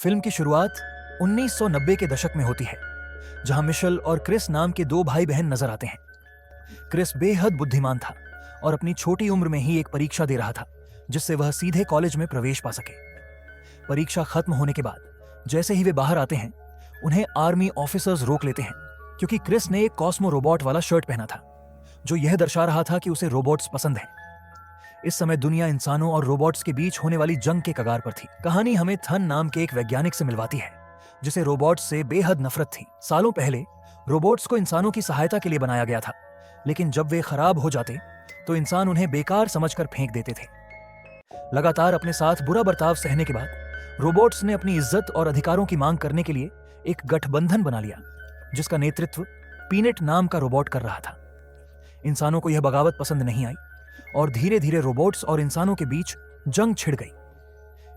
Film की शुरुआत 1990 के दशक में होती है, जहां मिशेल और क्रिस नाम के दो भाई बहन नजर आते हैं। क्रिस बेहद बुद्धिमान था और अपनी छोटी उम्र में ही एक परीक्षा दे रहा था, जिससे वह सीधे कॉलेज में प्रवेश पा सके। परीक्षा खत्म होने के बाद जैसे ही वे बाहर आते हैं, उन्हें आर्मी ऑफिसर्स रोक लेते हैं, क्योंकि क्रिस ने एक कॉस्मो रोबोट वाला शर्ट पहना था, जो यह दर्शा रहा था कि उसे रोबोट्स पसंद हैं। इस समय दुनिया इंसानों और रोबोट्स के बीच होने वाली जंग के कगार पर थी। कहानी हमें थन नाम के एक वैज्ञानिक से मिलवाती है, जिसे रोबोट्स से बेहद नफरत थी। सालों पहले रोबोट्स को इंसानों की सहायता के लिए बनाया गया था, लेकिन जब वे खराब हो जाते तो इंसान उन्हें बेकार समझकर फेंक देते थे। लगातार अपने साथ बुरा बर्ताव सहने के बाद रोबोट्स ने अपनी इज्जत और अधिकारों की मांग करने के लिए एक गठबंधन बना लिया, जिसका नेतृत्व पीनट नाम का रोबोट कर रहा था। इंसानों को यह बगावत पसंद नहीं आई और धीरे धीरे रोबोट्स और इंसानों के बीच जंग छिड़ गई।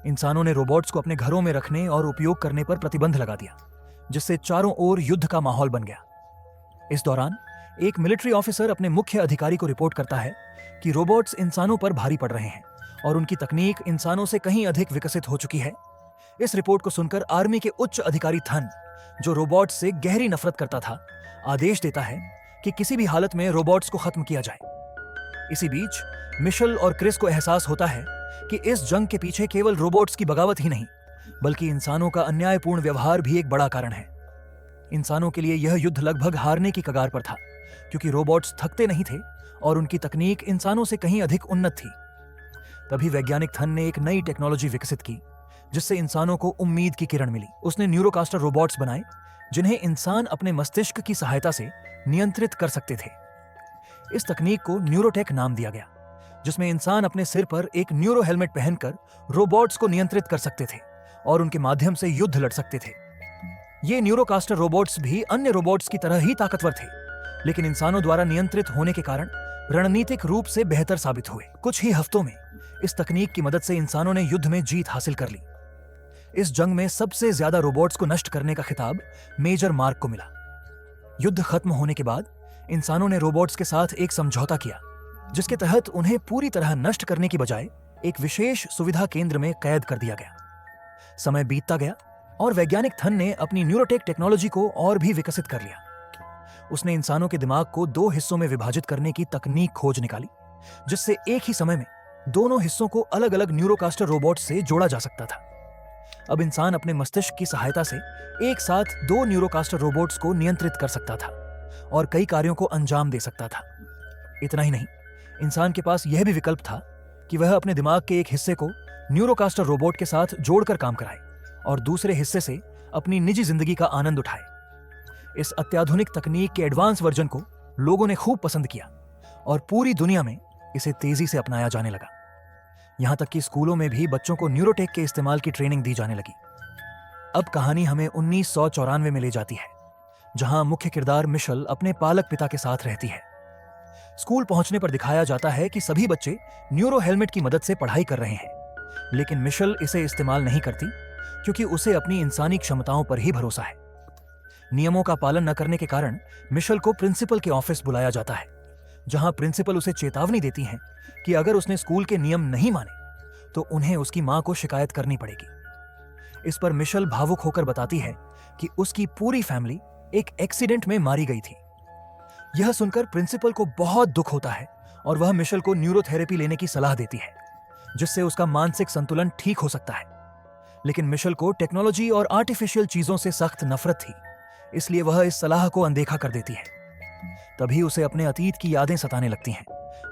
इंसानों ने रोबोट्स को अपने घरों में रखने और उपयोग करने पर प्रतिबंध लगा दिया, जिससे चारों ओर युद्ध का माहौल बन गया। इस दौरान एक मिलिट्री ऑफिसर अपने मुख्य अधिकारी को रिपोर्ट करता है कि रोबोट्स इंसानों पर भारी पड़ रहे हैं और उनकी तकनीक इंसानों से कहीं अधिक विकसित हो चुकी है। इस रिपोर्ट को सुनकर आर्मी के उच्च अधिकारी थन, जो रोबोट्स से गहरी नफरत करता था, आदेश देता है कि किसी भी हालत में रोबोट्स को खत्म किया जाए। इसी बीच मिशेल और क्रिस को एहसास होता है कि इस जंग के पीछे केवल रोबोट्स की बगावत ही नहीं, बल्कि इंसानों का अन्यायपूर्ण व्यवहार भी एक बड़ा कारण है। इंसानों के लिए यह युद्ध लगभग हारने की कगार पर था, क्योंकि रोबोट्स थकते नहीं थे और उनकी तकनीक इंसानों से कहीं अधिक उन्नत थी। तभी वैज्ञानिक थन ने एक नई टेक्नोलॉजी विकसित की, जिससे इंसानों को उम्मीद की किरण मिली। उसने न्यूरोकास्टर रोबोट्स बनाए, जिन्हें इंसान अपने मस्तिष्क की सहायता से नियंत्रित कर सकते थे। इस तकनीक को न्यूरोटेक नाम दिया गया, जिसमें इंसान अपने सिर पर एक न्यूरो हेलमेट पहनकर रोबोट्स को नियंत्रित कर सकते थे और उनके माध्यम से युद्ध लड़ सकते थे। ये न्यूरोकास्टर रोबोट्स भी अन्य रोबोट्स की तरह ही ताकतवर थे, लेकिन इंसानों द्वारा नियंत्रित होने के कारण रणनीतिक रूप से बेहतर साबित हुए। कुछ ही हफ्तों में इस तकनीक की मदद से इंसानों ने युद्ध में जीत हासिल कर ली। इस जंग में सबसे ज्यादा रोबोट्स को नष्ट करने का खिताब मेजर मार्क को मिला। युद्ध खत्म होने के बाद इंसानों ने रोबोट्स के साथ एक समझौता किया, जिसके तहत उन्हें पूरी तरह नष्ट करने की बजाय एक विशेष सुविधा केंद्र में कैद कर दिया गया। समय बीतता गया और वैज्ञानिक थन ने अपनी न्यूरोटेक टेक्नोलॉजी को और भी विकसित कर लिया। उसने इंसानों के दिमाग को दो हिस्सों में विभाजित करने की तकनीक खोज निकाली, जिससे एक ही समय में दोनों हिस्सों को अलग अलग न्यूरोकास्टर रोबोट से जोड़ा जा सकता था। अब इंसान अपने मस्तिष्क की सहायता से एक साथ दो न्यूरोकास्टर रोबोट्स को नियंत्रित कर सकता था और कई कार्यों को अंजाम दे सकता था। इतना ही नहीं, इंसान के पास यह भी विकल्प था कि वह अपने दिमाग के एक हिस्से को न्यूरोकास्टर रोबोट के साथ जोड़कर काम कराए और दूसरे हिस्से से अपनी निजी जिंदगी का आनंद उठाए। इस अत्याधुनिक तकनीक के एडवांस वर्जन को लोगों ने खूब पसंद किया और पूरी दुनिया में इसे तेजी से अपनाया जाने लगा। यहां तक कि स्कूलों में भी बच्चों को न्यूरोटेक के इस्तेमाल की ट्रेनिंग दी जाने लगी। अब कहानी हमें 1994 में ले जाती है, जहां मुख्य किरदार मिशेल अपने पालक पिता के साथ रहती है। स्कूल पहुंचने पर दिखाया जाता है कि सभी बच्चे न्यूरो हेलमेट की मदद से पढ़ाई कर रहे हैं, लेकिन मिशेल इसे इस्तेमाल नहीं करती, क्योंकि उसे अपनी इंसानी क्षमताओं पर ही भरोसा है। नियमों का पालन न करने के कारण मिशेल को प्रिंसिपल के ऑफिस बुलाया जाता है, जहां प्रिंसिपल उसे चेतावनी देती हैं कि अगर उसने स्कूल के नियम नहीं माने तो उन्हें उसकी मां को शिकायत करनी पड़ेगी। इस पर मिशेल भावुक होकर बताती है कि उसकी पूरी फैमिली एक एक्सीडेंट में मारी गई थी। यह सुनकर प्रिंसिपल को बहुत दुख होता है और वह मिशेल को न्यूरोथेरेपी लेने की सलाह देती है, जिससे उसका मानसिक संतुलन ठीक हो सकता है। लेकिन मिशेल को टेक्नोलॉजी और आर्टिफिशियल चीजों से सख्त नफरत थी, इसलिए वह इस सलाह को अनदेखा कर देती है। तभी उसे अपने अतीत की यादें सताने लगती हैं,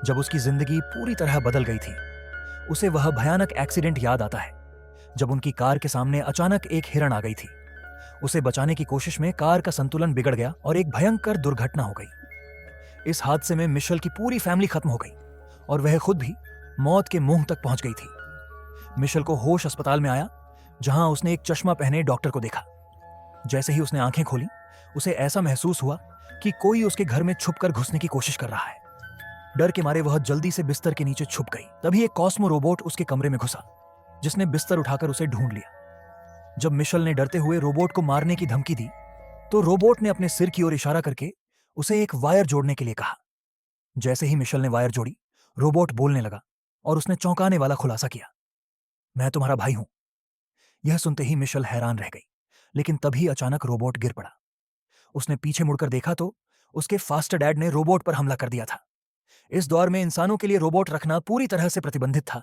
जब उसकी जिंदगी पूरी तरह बदल गई थी। उसे वह भयानक एक्सीडेंट याद आता है, जब उनकी कार के सामने अचानक एक हिरण आ गई थी। उसे बचाने की कोशिश में कार का संतुलन बिगड़ गया और एक भयंकर दुर्घटना हो गई। इस हादसे में मिशेल की पूरी फैमिली खत्म हो गई और वह खुद भी मौत के मुंह तक पहुंच गई थी। मिशेल को होश अस्पताल में आया, जहां उसने एक चश्मा पहने डॉक्टर को देखा। जैसे ही उसने आंखें खोली, उसे ऐसा महसूस हुआ कि कोई उसके घर में छुपकर घुसने की कोशिश कर रहा है। डर के मारे वह जल्दी से बिस्तर के नीचे छुप गई। तभी एक कॉस्मो रोबोट उसके कमरे में घुसा, जिसने बिस्तर उठाकर उसे ढूंढ लिया। जब मिशेल ने डरते हुए रोबोट को मारने की धमकी दी, तो रोबोट ने अपने सिर की ओर इशारा करके उसे एक वायर जोड़ने के लिए कहा। जैसे ही मिशेल ने वायर जोड़ी, रोबोट बोलने लगा और उसने चौंकाने वाला खुलासा किया, मैं तुम्हारा भाई हूं। यह सुनते ही मिशेल हैरान रह गई, लेकिन तभी अचानक रोबोट गिर पड़ा। उसने पीछे मुड़कर देखा तो उसके फास्टर डैड ने रोबोट पर हमला कर दिया था। इस दौर में इंसानों के लिए रोबोट रखना पूरी तरह से प्रतिबंधित था,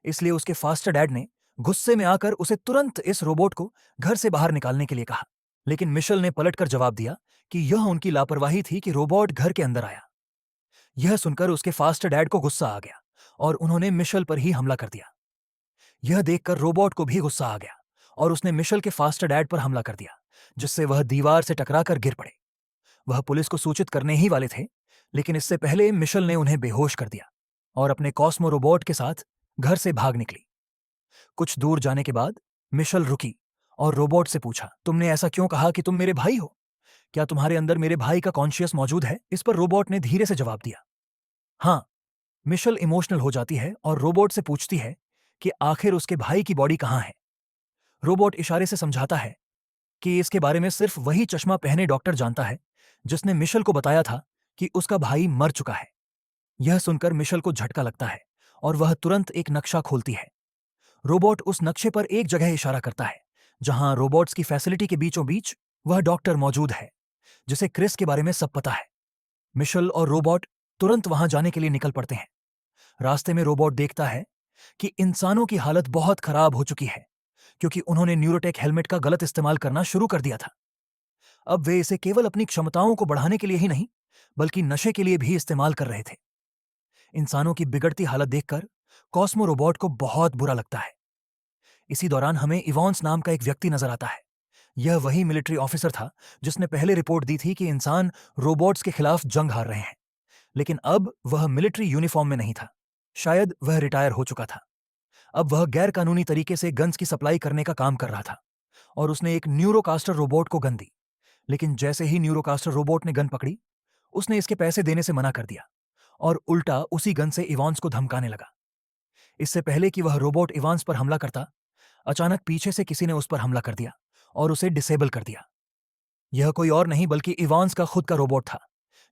इसलिए उसके फास्टर डैड ने गुस्से में आकर उसे तुरंत इस रोबोट को घर से बाहर निकालने के लिए कहा। लेकिन मिशेल ने पलटकर जवाब दिया कि यह उनकी लापरवाही थी कि रोबोट घर के अंदर आया। यह सुनकर उसके फास्टर डैड को गुस्सा आ गया और उन्होंने मिशेल पर ही हमला कर दिया। यह देखकर रोबोट को भी गुस्सा आ गया और उसने मिशेल के फास्टर डैड पर हमला कर दिया, जिससे वह दीवार से टकराकर गिर पड़े। वह पुलिस को सूचित करने ही वाले थे, लेकिन इससे पहले मिशेल ने उन्हें बेहोश कर दिया और अपने कॉस्मो रोबोट के साथ घर से भाग निकली। कुछ दूर जाने के बाद मिशेल रुकी और रोबोट से पूछा, तुमने ऐसा क्यों कहा कि तुम मेरे भाई हो? क्या तुम्हारे अंदर मेरे भाई का कॉन्शियस मौजूद है? इस पर रोबोट ने धीरे से जवाब दिया, हाँ। मिशेल इमोशनल हो जाती है और रोबोट से पूछती है कि आखिर उसके भाई की बॉडी कहाँ है। रोबोट इशारे से समझाता है कि इसके बारे में सिर्फ वही चश्मा पहने डॉक्टर जानता है जिसने मिशेल को बताया था कि उसका भाई मर चुका है। यह सुनकर मिशेल को झटका लगता है और वह तुरंत एक नक्शा खोलती है। रोबोट उस नक्शे पर एक जगह इशारा करता है जहां रोबोट्स की फैसिलिटी के बीचों बीच वह डॉक्टर मौजूद है जिसे क्रिस के बारे में सब पता है। मिशेल और रोबोट तुरंत वहां जाने के लिए निकल पड़ते हैं। रास्ते में रोबोट देखता है कि इंसानों की हालत बहुत खराब हो चुकी है क्योंकि उन्होंने न्यूरोटेक हेलमेट का गलत इस्तेमाल करना शुरू कर दिया था। अब वे इसे केवल अपनी क्षमताओं को बढ़ाने के लिए ही नहीं, बल्कि नशे के लिए भी इस्तेमाल कर रहे थे। इंसानों की बिगड़ती हालत देखकर कॉस्मो रोबोट को बहुत बुरा लगता है। इसी दौरान हमें इवॉन्स नाम का एक व्यक्ति नजर आता है। यह वही मिलिट्री ऑफिसर था जिसने पहले रिपोर्ट दी थी कि इंसान रोबोट्स के खिलाफ जंग हार रहे हैं, लेकिन अब वह मिलिट्री यूनिफॉर्म में नहीं था। शायद वह रिटायर हो चुका था। अब वह गैर कानूनी तरीके से गन्स की सप्लाई करने का काम कर रहा था और उसने एक न्यूरोकास्टर रोबोट को गन दी। लेकिन जैसे ही न्यूरोकास्टर रोबोट ने गन पकड़ी, उसने इसके पैसे देने से मना कर दिया और उल्टा उसी गन से इवांस को धमकाने लगा। इससे पहले कि वह रोबोट इवांस पर हमला करता, अचानक पीछे से किसी ने उस पर हमला कर दिया और उसे डिसेबल कर दिया। यह कोई और नहीं बल्कि इवांस का खुद का रोबोट था,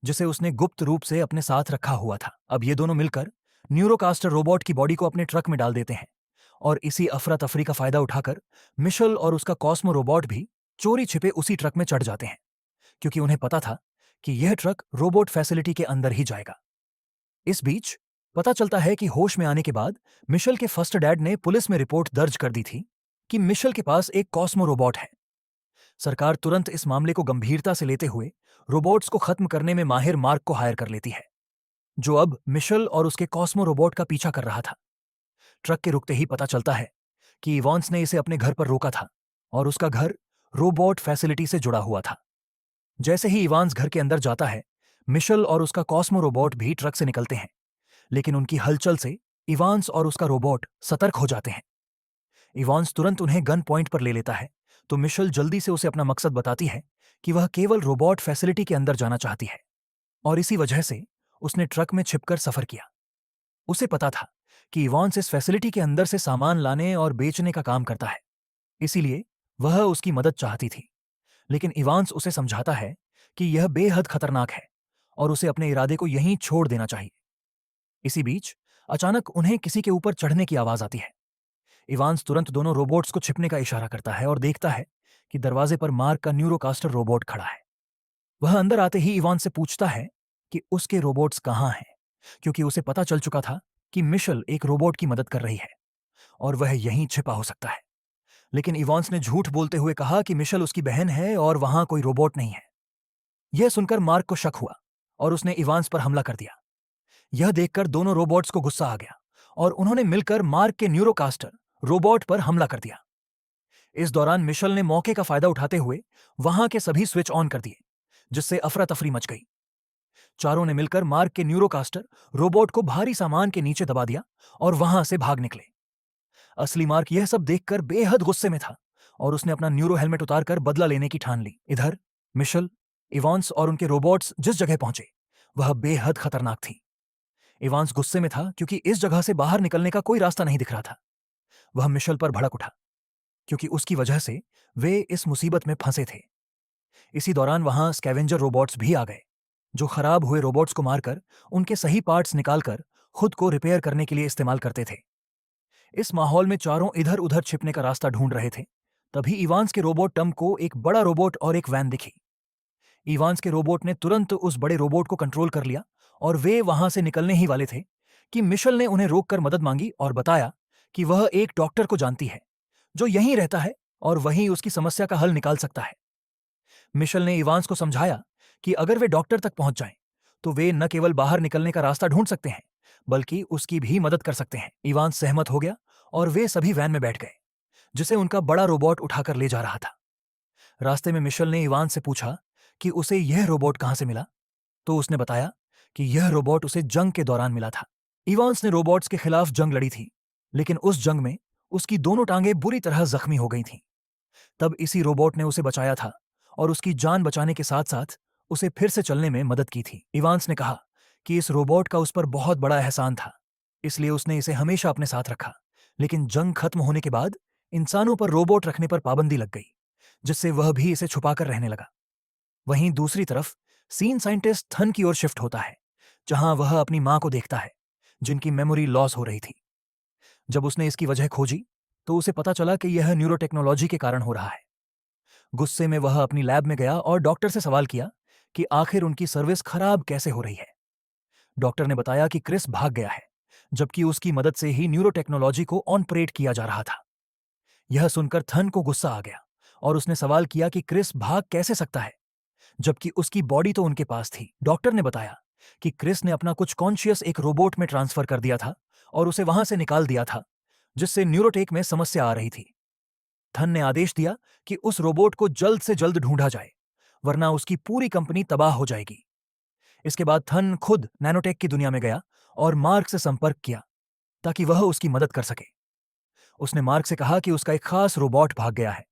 जिसे उसने गुप्त रूप से अपने साथ रखा हुआ था। अब ये दोनों मिलकर न्यूरोकास्टर रोबोट की बॉडी को अपने ट्रक में डाल देते हैं और इसी अफरा तफरी का फायदा उठाकर मिशेल और उसका कॉस्मो रोबोट भी चोरी छिपे उसी ट्रक में चढ़ जाते हैं, क्योंकि उन्हें पता था कि यह ट्रक रोबोट फैसिलिटी के अंदर ही जाएगा। इस बीच पता चलता है कि होश में आने के बाद मिशेल के फर्स्ट डैड ने पुलिस में रिपोर्ट दर्ज कर दी थी कि मिशेल के पास एक कॉस्मो रोबोट है। सरकार तुरंत इस मामले को गंभीरता से लेते हुए रोबोट्स को खत्म करने में माहिर मार्क को हायर कर लेती है, जो अब मिशेल और उसके कॉस्मो रोबोट का पीछा कर रहा था। ट्रक के रुकते ही पता चलता है कि इवांस ने इसे अपने घर पर रोका था और उसका घर रोबोट फैसिलिटी से जुड़ा हुआ था। जैसे ही इवांस घर के अंदर जाता है, मिशेल और उसका कॉस्मो रोबोट भी ट्रक से निकलते हैं, लेकिन उनकी हलचल से इवांस और उसका रोबोट सतर्क हो जाते हैं। इवांस तुरंत उन्हें गन पॉइंट पर ले लेता है, तो मिशेल जल्दी से उसे अपना मकसद बताती है कि वह केवल रोबोट फैसिलिटी के अंदर जाना चाहती है और इसी वजह से उसने ट्रक में छिपकर सफर किया। उसे पता था कि इवांस इस फैसिलिटी के अंदर से सामान लाने और बेचने का काम करता है, इसीलिए वह उसकी मदद चाहती थी। लेकिन इवांस उसे समझाता है कि यह बेहद खतरनाक है और उसे अपने इरादे को यहीं छोड़ देना चाहिए। इसी बीच अचानक उन्हें किसी के ऊपर चढ़ने की आवाज आती है। इवांस तुरंत दोनों रोबोट्स को छिपने का इशारा करता है और देखता है कि दरवाजे पर मार्क का न्यूरोकास्टर रोबोट खड़ा है। वह अंदर आते ही इवांस से पूछता है कि उसके रोबोट्स कहाँ हैं, क्योंकि उसे पता चल चुका था कि मिशेल एक रोबोट की मदद कर रही है और वह यहीं छिपा हो सकता है। लेकिन इवांस ने झूठ बोलते हुए कहा कि मिशेल उसकी बहन है और वहां कोई रोबोट नहीं है। यह सुनकर मार्क को शक हुआ और उसने इवांस पर हमला कर दिया। यह देखकर दोनों रोबोट्स को गुस्सा आ गया और उन्होंने मिलकर मार्क के न्यूरोकास्टर रोबोट पर हमला कर दिया। इस दौरान मिशेल ने मौके का फायदा उठाते हुए वहां के सभी स्विच ऑन कर दिए, जिससे अफरा तफरी मच गई। चारों ने मिलकर मार्क के न्यूरोकास्टर रोबोट को भारी सामान के नीचे दबा दिया और वहां से भाग निकले। असली मार्क यह सब देखकर बेहद गुस्से में था और उसने अपना न्यूरो हेलमेट उतारकर बदला लेने की ठान ली। इधर मिशेल, इवांस और उनके रोबोट्स जिस जगह पहुंचे वह बेहद खतरनाक थी। इवांस गुस्से में था क्योंकि इस जगह से बाहर निकलने का कोई रास्ता नहीं दिख रहा था। वह मिशेल पर भड़क उठा क्योंकि उसकी वजह से वे इस मुसीबत में फंसे थे। इसी दौरान वहां स्कैवेंजर रोबोट्स भी आ गए, जो खराब हुए रोबोट्स को मारकर उनके सही पार्ट्स निकालकर खुद को रिपेयर करने के लिए इस्तेमाल करते थे। इस माहौल में चारों इधर उधर छिपने का रास्ता ढूंढ रहे थे। तभी इवांस के रोबोट टम को एक बड़ा रोबोट और एक वैन दिखी। इवांस के रोबोट ने तुरंत उस बड़े रोबोट को कंट्रोल कर लिया और वे वहां से निकलने ही वाले थे कि मिशेल ने उन्हें रोककर मदद मांगी और बताया कि वह एक डॉक्टर को जानती है जो यहीं रहता है और वहीं उसकी समस्या का हल निकाल सकता है। मिशेल ने इवांस को समझाया कि अगर वे डॉक्टर तक पहुंच जाएं, तो वे न केवल बाहर निकलने का रास्ता ढूंढ सकते हैं बल्कि उसकी भी मदद कर सकते हैं। इवांस सहमत हो गया और वे सभी वैन में बैठ गए जिसे उनका बड़ा रोबोट उठाकर ले जा रहा था। रास्ते में मिशेल ने इवांस से पूछा कि उसे यह रोबोट कहां से मिला, तो उसने बताया कि यह रोबोट उसे जंग के दौरान मिला था। इवांस ने रोबोट्स के खिलाफ जंग लड़ी थी, लेकिन उस जंग में उसकी दोनों टांगें बुरी तरह जख्मी हो गई थीं। तब इसी रोबोट ने उसे बचाया था और उसकी जान बचाने के साथ साथ उसे फिर से चलने में मदद की थी। इवांस ने कहा कि इस रोबोट का उस पर बहुत बड़ा एहसान था, इसलिए उसने इसे हमेशा अपने साथ रखा। लेकिन जंग खत्म होने के बाद इंसानों पर रोबोट रखने पर पाबंदी लग गई, जिससे वह भी इसे छुपाकर रहने लगा। वहीं दूसरी तरफ सीन साइंटिस्ट थन की ओर शिफ्ट होता है, जहां वह अपनी मां को देखता है जिनकी मेमोरी लॉस हो रही थी। जब उसने इसकी वजह खोजी तो उसे पता चला कि यह न्यूरोटेक्नोलॉजी के कारण हो रहा है। गुस्से में वह अपनी लैब में गया और डॉक्टर से सवाल किया कि आखिर उनकी सर्विस खराब कैसे हो रही है। डॉक्टर ने बताया कि क्रिस भाग गया है, जबकि उसकी मदद से ही न्यूरोटेक्नोलॉजी को ऑन परेड किया जा रहा था। यह सुनकर थन को गुस्सा आ गया और उसने सवाल किया कि क्रिस भाग कैसे सकता है, जबकि उसकी बॉडी तो उनके पास थी। डॉक्टर ने बताया कि क्रिस ने अपना कुछ कॉन्शियस एक रोबोट में ट्रांसफर कर दिया था और उसे वहां से निकाल दिया था, जिससे न्यूरोटेक में समस्या आ रही थी। थन ने आदेश दिया कि उस रोबोट को जल्द से जल्द ढूंढा जाए, वरना उसकी पूरी कंपनी तबाह हो जाएगी। इसके बाद थन खुद नैनोटेक की दुनिया में गया और मार्क से संपर्क किया ताकि वह उसकी मदद कर सके। उसने मार्क से कहा कि उसका एक खास रोबोट भाग गया है,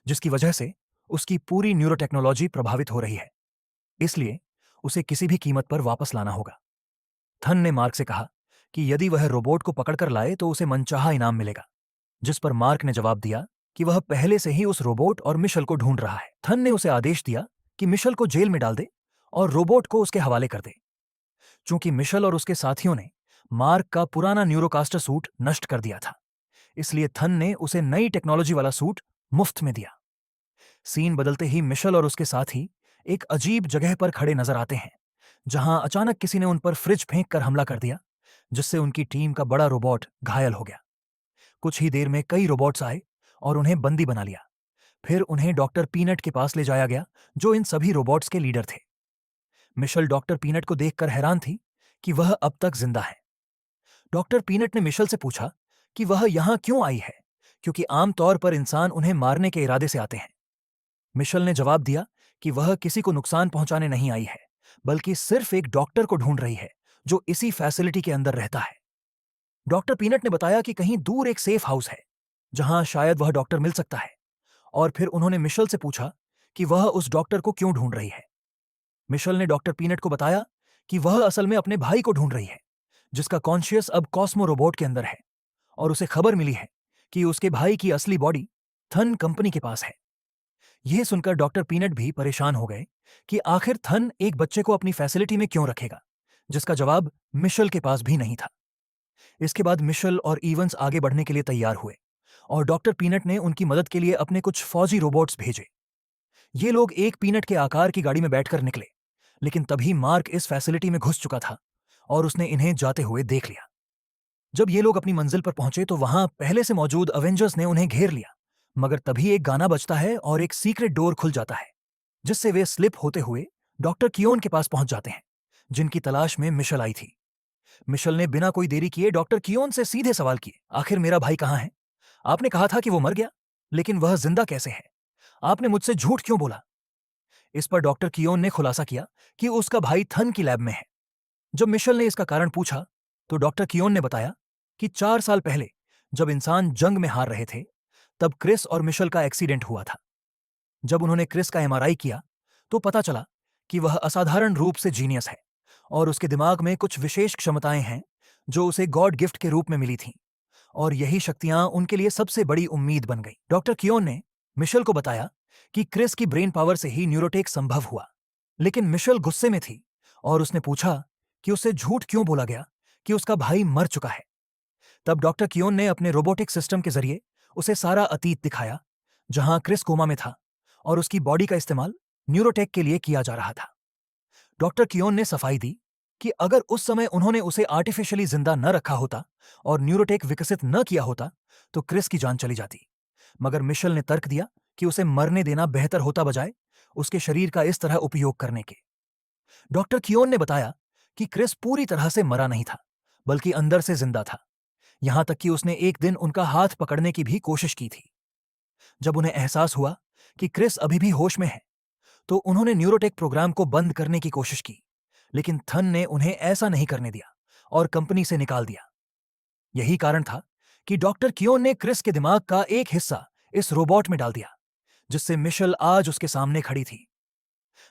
जिसकी वजह से उसकी पूरी न्यूरोटेक्नोलॉजी प्रभावित हो रही है, इसलिए उसे किसी भी कीमत पर वापस लाना होगा। थन ने मार्क से कहा कि यदि वह रोबोट को पकड़कर लाए तो उसे मनचाहा इनाम मिलेगा, जिस पर मार्क ने जवाब दिया कि वह पहले से ही उस रोबोट और मिशेल को ढूंढ रहा है। थन ने उसे आदेश दिया कि मिशेल को जेल में डाल दे और रोबोट को उसके हवाले कर दे। चूंकि मिशेल और उसके साथियों ने मार्क का पुराना न्यूरोकास्टर सूट नष्ट कर दिया था, इसलिए थन ने उसे नई टेक्नोलॉजी वाला सूट मुफ्त में दिया। सीन बदलते ही मिशेल और उसके साथी एक अजीब जगह पर खड़े नजर आते हैं, जहां अचानक किसी ने उन पर फ्रिज फेंक कर हमला कर दिया, जिससे उनकी टीम का बड़ा रोबोट घायल हो गया। कुछ ही देर में कई रोबोट्स आए और उन्हें बंदी बना लिया। फिर उन्हें डॉक्टर पीनट के पास ले जाया गया, जो इन सभी रोबोट्स के लीडर थे। मिशेल डॉक्टर पीनट को देखकर हैरान थी कि वह अब तक जिंदा है। डॉक्टर पीनट ने मिशेल से पूछा कि वह यहां क्यों आई है, क्योंकि आमतौर पर इंसान उन्हें मारने के इरादे से आते हैं। मिशेल ने जवाब दिया कि वह किसी को नुकसान पहुंचाने नहीं आई है, बल्कि सिर्फ एक डॉक्टर को ढूंढ रही है जो इसी फैसिलिटी के अंदर रहता है। डॉक्टर पीनट ने बताया कि कहीं दूर एक सेफ हाउस है जहां शायद वह डॉक्टर मिल सकता है, और फिर उन्होंने मिशेल से पूछा कि वह उस डॉक्टर को क्यों ढूंढ रही है। मिशेल ने डॉक्टर पीनट को बताया कि वह असल में अपने भाई को ढूंढ रही है, जिसका कॉन्शियस अब कॉस्मो रोबोट के अंदर है, और उसे खबर मिली है कि उसके भाई की असली बॉडी थन कंपनी के पास है। यह सुनकर डॉक्टर पीनट भी परेशान हो गए कि आखिर थन एक बच्चे को अपनी फैसिलिटी में क्यों रखेगा, जिसका जवाब मिशेल के पास भी नहीं था। इसके बाद मिशेल और इवंस आगे बढ़ने के लिए तैयार हुए और डॉक्टर पीनट ने उनकी मदद के लिए अपने कुछ फौजी रोबोट्स भेजे। ये लोग एक पीनट के आकार की गाड़ी में बैठकर निकले, लेकिन तभी मार्क इस फैसिलिटी में घुस चुका था और उसने इन्हें जाते हुए देख लिया। जब ये लोग अपनी मंजिल पर पहुंचे तो वहां पहले से मौजूद अवेंजर्स ने उन्हें घेर लिया, मगर तभी एक गाना बजता है और एक सीक्रेट डोर खुल जाता है, जिससे वे स्लिप होते हुए डॉक्टर कियोन के पास पहुंच जाते हैं, जिनकी तलाश में मिशेल आई थी। मिशेल ने बिना कोई देरी किए डॉक्टर कियोन से सीधे सवाल किए, आखिर मेरा भाई कहाँ है? आपने कहा था कि वो मर गया, लेकिन वह जिंदा कैसे है? आपने मुझसे झूठ क्यों बोला? इस पर डॉक्टर कियोन ने खुलासा किया कि उसका भाई थन की लैब में है। जब मिशेल ने इसका कारण पूछा तो डॉक्टर कियोन ने बताया कि 4 साल पहले जब इंसान जंग में हार रहे थे, तब क्रिस और मिशेल का एक्सीडेंट हुआ था। जब उन्होंने क्रिस का एमआरआई किया तो पता चला कि वह असाधारण रूप से जीनियस है और उसके दिमाग में कुछ विशेष क्षमताएं हैं जो उसे गॉड गिफ्ट के रूप में मिली थीं, और यही शक्तियां उनके लिए सबसे बड़ी उम्मीद बन गई। डॉक्टर कियोन ने मिशेल को बताया कि क्रिस की ब्रेन पावर से ही न्यूरोटेक संभव हुआ, लेकिन मिशेल गुस्से में थी और उसने पूछा कि उससे झूठ क्यों बोला गया कि उसका भाई मर चुका है। तब डॉक्टर कियोन ने अपने रोबोटिक सिस्टम के जरिए उसे सारा अतीत दिखाया, जहां क्रिस कोमा में था और उसकी बॉडी का इस्तेमाल न्यूरोटेक के लिए किया जा रहा था। डॉक्टर कियोन ने सफाई दी कि अगर उस समय उन्होंने उसे आर्टिफिशियली जिंदा न रखा होता और न्यूरोटेक विकसित न किया होता तो क्रिस की जान चली जाती। मगर मिशेल ने तर्क दिया कि उसे मरने देना बेहतर होता बजाय उसके शरीर का इस तरह उपयोग करने के। डॉक्टर कियोन ने बताया कि क्रिस पूरी तरह से मरा नहीं था, बल्कि अंदर से जिंदा था। यहां तक कि उसने एक दिन उनका हाथ पकड़ने की भी कोशिश की थी। जब उन्हें एहसास हुआ कि क्रिस अभी भी होश में है, तो उन्होंने न्यूरोटेक प्रोग्राम को बंद करने की कोशिश की, लेकिन थन ने उन्हें ऐसा नहीं करने दिया और कंपनी से निकाल दिया। यही कारण था कि डॉक्टर कियोन ने क्रिस के दिमाग का एक हिस्सा इस रोबोट में डाल दिया, जिससे मिशेल आज उसके सामने खड़ी थी।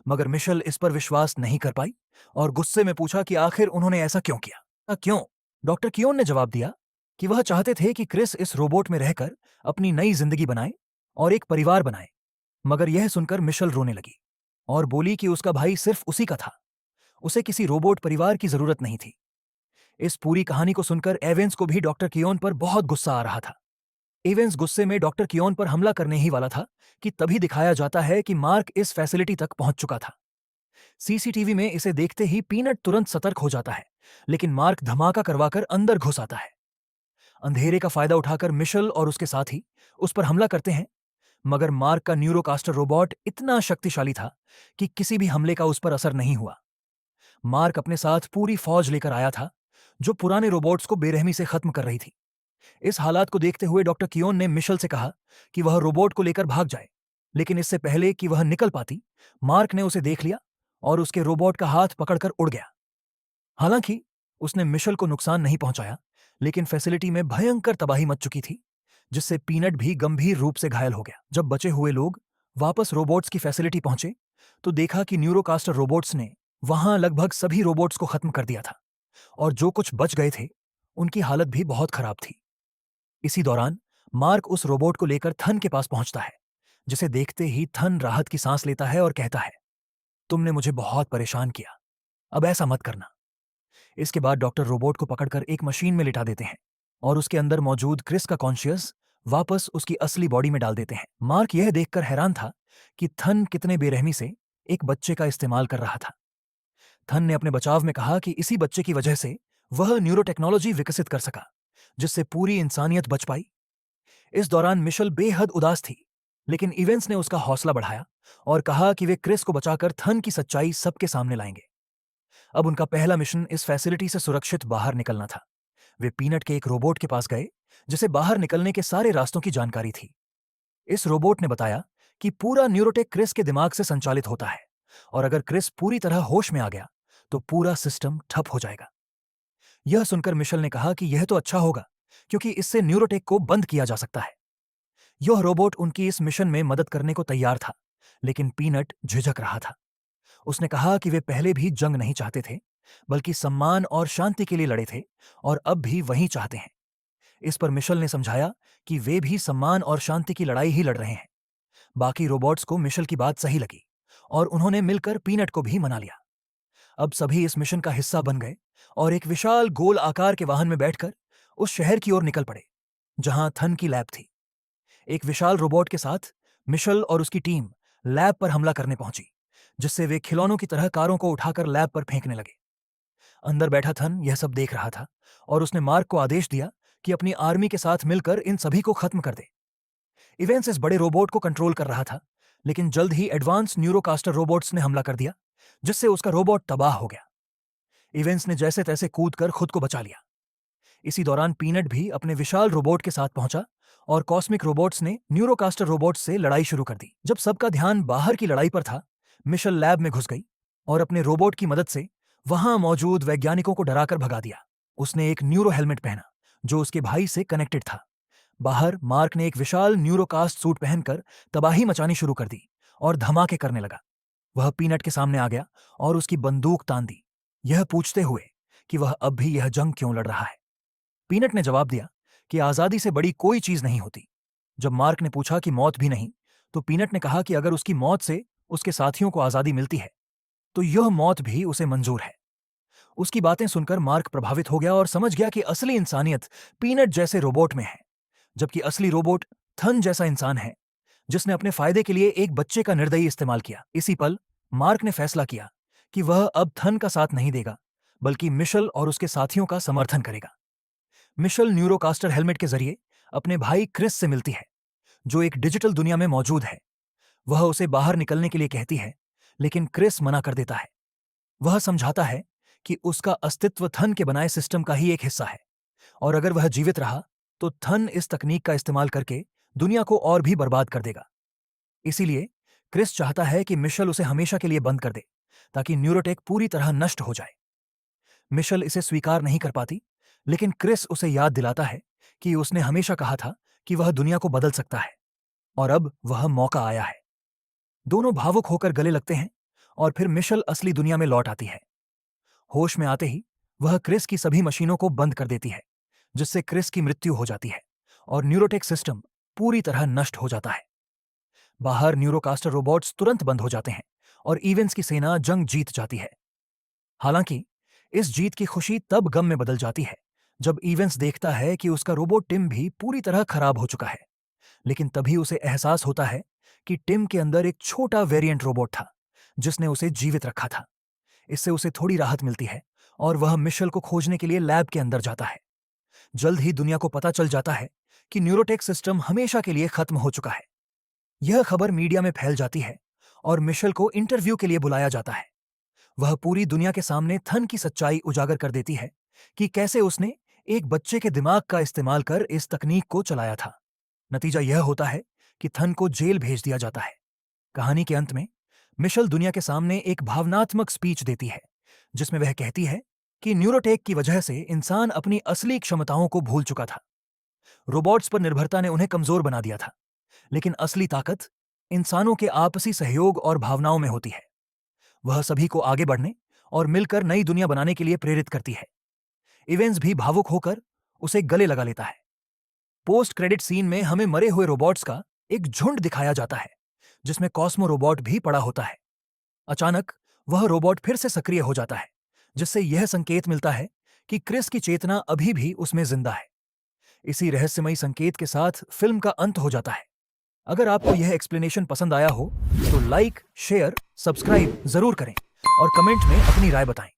मगर मिशेल इस पर विश्वास नहीं कर पाई और गुस्से में पूछा कि आखिर उन्होंने ऐसा क्यों किया। क्यों? डॉक्टर कियोन ने जवाब दिया कि वह चाहते थे कि क्रिस इस रोबोट में रहकर अपनी नई जिंदगी बनाए और एक परिवार बनाए। मगर यह सुनकर मिशेल रोने लगी और बोली कि उसका भाई सिर्फ उसी का था, उसे किसी रोबोट परिवार की जरूरत नहीं थी। इस पूरी कहानी को सुनकर एवेंस को भी डॉक्टर कियोन पर बहुत गुस्सा आ रहा था। एवेंस गुस्से में डॉक्टर कियोन पर हमला करने ही वाला था कि तभी दिखाया जाता है कि मार्क इस फैसिलिटी तक पहुंच चुका था। सीसीटीवी में इसे देखते ही पीनट तुरंत सतर्क हो जाता है, लेकिन मार्क धमाका करवाकर अंदर घुस आता है। अंधेरे का फायदा उठाकर मिशेल और उसके साथी उस पर हमला करते हैं, मगर मार्क का न्यूरोकास्टर रोबोट इतना शक्तिशाली था कि किसी भी हमले का उस पर असर नहीं हुआ। मार्क अपने साथ पूरी फौज लेकर आया था, जो पुराने रोबोट्स को बेरहमी से खत्म कर रही थी। इस हालात को देखते हुए डॉक्टर कियोन ने मिशेल से कहा कि वह रोबोट को लेकर भाग जाए, लेकिन इससे पहले कि वह निकल पाती, मार्क ने उसे देख लिया और उसके रोबोट का हाथ पकड़कर उड़ गया। हालांकि उसने मिशेल को नुकसान नहीं पहुंचाया, लेकिन फैसिलिटी में भयंकर तबाही मच चुकी थी, जिससे पीनट भी गंभीर रूप से घायल हो गया। जब बचे हुए लोग वापस रोबोट्स की फैसिलिटी पहुंचे, तो देखा कि न्यूरोकास्टर रोबोट्स ने वहां लगभग सभी रोबोट्स को खत्म कर दिया था और जो कुछ बच गए थे उनकी हालत भी बहुत खराब थी। इसी दौरान मार्क उस रोबोट को लेकर थन के पास पहुंचता है, जिसे देखते ही थन राहत की सांस लेता है और कहता है, तुमने मुझे बहुत परेशान किया, अब ऐसा मत करना। इसके बाद डॉक्टर रोबोट को पकड़कर एक मशीन में लिटा देते हैं और उसके अंदर मौजूद क्रिस का कॉन्शियस वापस उसकी असली बॉडी में डाल देते हैं। मार्क यह देखकर हैरान था कि थन कितने बेरहमी से एक बच्चे का इस्तेमाल कर रहा था। थन ने अपने बचाव में कहा कि इसी बच्चे की वजह से वह न्यूरोटेक्नोलॉजी विकसित कर सका, जिससे पूरी इंसानियत बच पाई। इस दौरान मिशेल बेहद उदास थी, लेकिन इवेंस ने उसका हौसला बढ़ाया और कहा कि वे क्रिस को बचाकर थन की सच्चाई सबके सामने लाएंगे। अब उनका पहला मिशन इस फैसिलिटी से सुरक्षित बाहर निकलना था। वे पीनट के एक रोबोट के पास गए, जिसे बाहर निकलने के सारे रास्तों की जानकारी थी। इस रोबोट ने बताया कि पूरा न्यूरोटेक क्रिस के दिमाग से संचालित होता है और अगर क्रिस पूरी तरह होश में आ गया तो पूरा सिस्टम ठप हो जाएगा। यह सुनकर मिशेल ने कहा कि यह तो अच्छा होगा, क्योंकि इससे न्यूरोटेक को बंद किया जा सकता है। यह रोबोट उनकी इस मिशन में मदद करने को तैयार था, लेकिन पीनट झिझक रहा था। उसने कहा कि वे पहले भी जंग नहीं चाहते थे, बल्कि सम्मान और शांति के लिए लड़े थे और अब भी वही चाहते हैं। इस पर मिशेल ने समझाया कि वे भी सम्मान और शांति की लड़ाई ही लड़ रहे हैं। बाकी रोबोट्स को मिशेल की बात सही लगी और उन्होंने मिलकर पीनट को भी मना लिया। अब सभी इस मिशन का हिस्सा बन गए और एक विशाल गोल आकार के वाहन में बैठकर उस शहर की ओर निकल पड़े, जहां थन की लैब थी। एक विशाल रोबोट के साथ मिशेल और उसकी टीम लैब पर हमला करने पहुंची, जिससे वे खिलौनों की तरह कारों को उठाकर लैब पर फेंकने लगे। अंदर बैठा थन यह सब देख रहा था और उसने मार्क को आदेश दिया कि अपनी आर्मी के साथ मिलकर इन सभी को खत्म कर दे। इवेंस इस बड़े रोबोट को कंट्रोल कर रहा था, लेकिन जल्द ही एडवांस न्यूरोकास्टर रोबोट्स ने हमला कर दिया, जिससे उसका रोबोट तबाह हो गया। इवेंस ने जैसे तैसे कूदकर खुद को बचा लिया। इसी दौरान पीनट भी अपने विशाल रोबोट के साथ पहुंचा और कॉस्मिक रोबोट्स ने न्यूरोकास्टर रोबोट्स से लड़ाई शुरू कर दी। जब सबका ध्यान बाहर की लड़ाई पर था, मिशेल लैब में घुस गई और अपने रोबोट की मदद से वहां मौजूद वैज्ञानिकों को डराकर भगा दिया। उसने एक न्यूरो हेलमेट पहना, जो उसके भाई से कनेक्टेड था। बाहर मार्क ने एक विशाल न्यूरोकास्ट सूट पहनकर तबाही मचानी शुरू कर दी और धमाके करने लगा। वह पीनट के सामने आ गया और उसकी बंदूक तान दी, यह पूछते हुए कि वह अब भी यह जंग क्यों लड़ रहा है। पीनट ने जवाब दिया कि आजादी से बड़ी कोई चीज नहीं होती। जब मार्क ने पूछा कि मौत भी नहीं, तो पीनट ने कहा कि अगर उसकी मौत से उसके साथियों को आजादी मिलती है, तो यह मौत भी उसे मंजूर है। उसकी बातें सुनकर मार्क प्रभावित हो गया और समझ गया कि असली इंसानियत पीनट जैसे रोबोट में है, जबकि असली रोबोट थन जैसा इंसान है जिसने अपने फायदे के लिए एक बच्चे का निर्दयी इस्तेमाल किया। इसी पल मार्क ने फैसला किया कि वह अब थन का साथ नहीं देगा, बल्कि मिशेल और उसके साथियों का समर्थन करेगा। मिशेल न्यूरोकास्टर हेलमेट के जरिए अपने भाई क्रिस से मिलती है, जो एक डिजिटल दुनिया में मौजूद है। वह उसे बाहर निकलने के लिए कहती है, लेकिन क्रिस मना कर देता है। वह समझाता है कि उसका अस्तित्व थन के बनाए सिस्टम का ही एक हिस्सा है, और अगर वह जीवित रहा तो थन इस तकनीक का इस्तेमाल करके दुनिया को और भी बर्बाद कर देगा। इसीलिए क्रिस चाहता है कि मिशेल उसे हमेशा के लिए बंद कर दे, ताकि न्यूरोटेक पूरी तरह नष्ट हो जाए। मिशेल इसे स्वीकार नहीं कर पाती, लेकिन क्रिस उसे याद दिलाता है कि उसने हमेशा कहा था कि वह दुनिया को बदल सकता है, और अब वह मौका आया है। दोनों भावुक होकर गले लगते हैं, और फिर मिशेल असली दुनिया में लौट आती है। होश में आते ही वह क्रिस की सभी मशीनों को बंद कर देती है, जिससे क्रिस की मृत्यु हो जाती है और न्यूरोटेक सिस्टम पूरी तरह नष्ट हो जाता है। बाहर न्यूरोकास्टर रोबोट्स तुरंत बंद हो जाते हैं और इवेंट्स की सेना जंग जीत जाती है। हालांकि इस जीत की खुशी तब गम में बदल जाती है जब इवेंट्स देखता है कि उसका रोबोट टिम भी पूरी तरह खराब हो चुका है। लेकिन तभी उसे एहसास होता है कि टिम के अंदर एक छोटा वेरिएंट रोबोट था जिसने उसे जीवित रखा था। इससे उसे थोड़ी राहत मिलती है और वह मिशेल को खोजने के लिए लैब के अंदर जाता है। जल्द ही दुनिया को पता चल जाता है कि न्यूरोटेक सिस्टम हमेशा के लिए खत्म हो चुका है। यह खबर मीडिया में फैल जाती है और मिशेल को इंटरव्यू के लिए बुलाया जाता है। वह पूरी दुनिया के सामने थन की सच्चाई उजागर कर देती है कि कैसे उसने एक बच्चे के दिमाग का इस्तेमाल कर इस तकनीक को चलाया था। नतीजा यह होता है कि थन को जेल भेज दिया जाता है। कहानी के अंत में मिशेल दुनिया के सामने एक भावनात्मक स्पीच देती है, जिसमें वह कहती है कि न्यूरोटेक की वजह से इंसान अपनी असली क्षमताओं को भूल चुका था। रोबोट्स पर निर्भरता ने उन्हें कमजोर बना दिया था, लेकिन असली ताकत इंसानों के आपसी सहयोग और भावनाओं में होती है। वह सभी को आगे बढ़ने और मिलकर नई दुनिया बनाने के लिए प्रेरित करती है। इवेंट्स भी भावुक होकर उसे गले लगा लेता है। पोस्ट क्रेडिट सीन में हमें मरे हुए रोबोट्स का एक झुंड दिखाया जाता है, जिसमें कॉस्मो रोबोट भी पड़ा होता है। अचानक वह रोबोट फिर से सक्रिय हो जाता है, जिससे यह संकेत मिलता है कि क्रिस की चेतना अभी भी उसमें जिंदा है। इसी रहस्यमयी संकेत के साथ फिल्म का अंत हो जाता है। अगर आपको यह एक्सप्लेनेशन पसंद आया हो तो लाइक, शेयर, सब्सक्राइब जरूर करें और कमेंट में अपनी राय बताएं।